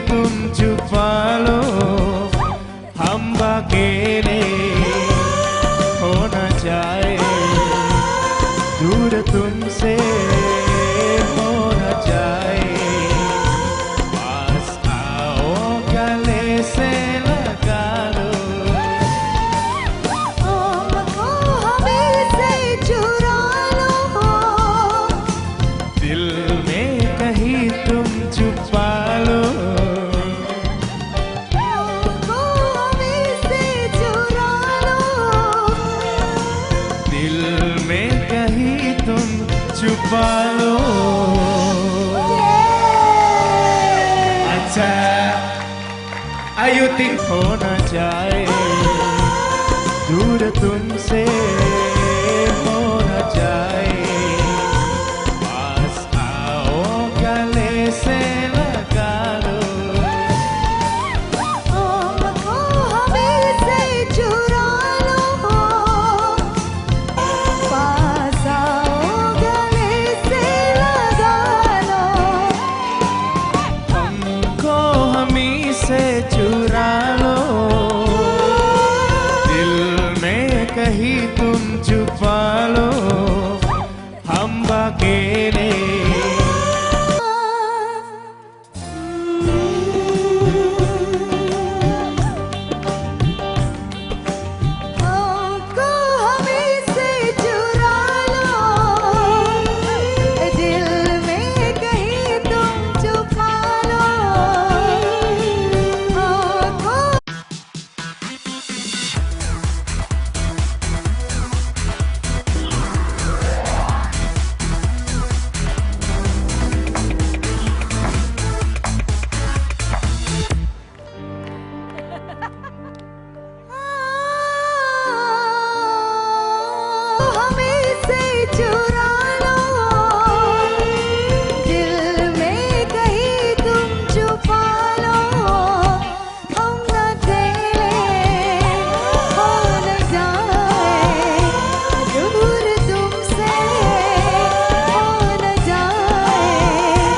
तुम छुपा लो, हम अकेले हो न जाए, दूर तुमसे हो न जाए। पास आओ गले से लगा लो, हमको हमें से चुरा लो, दिल में कहीं तुम छुपा लो, हमको हमें से चुरा लो, दिल में कहीं तुम छुपा लो। अच्छा आयु थिंक हो न जाए, दूर तुमसे हो न जाए। पास आओ गले से लगा लो, हमको हमें से चुरा लो, पास आओ गले से लगा लो, हमको हमी से चुरा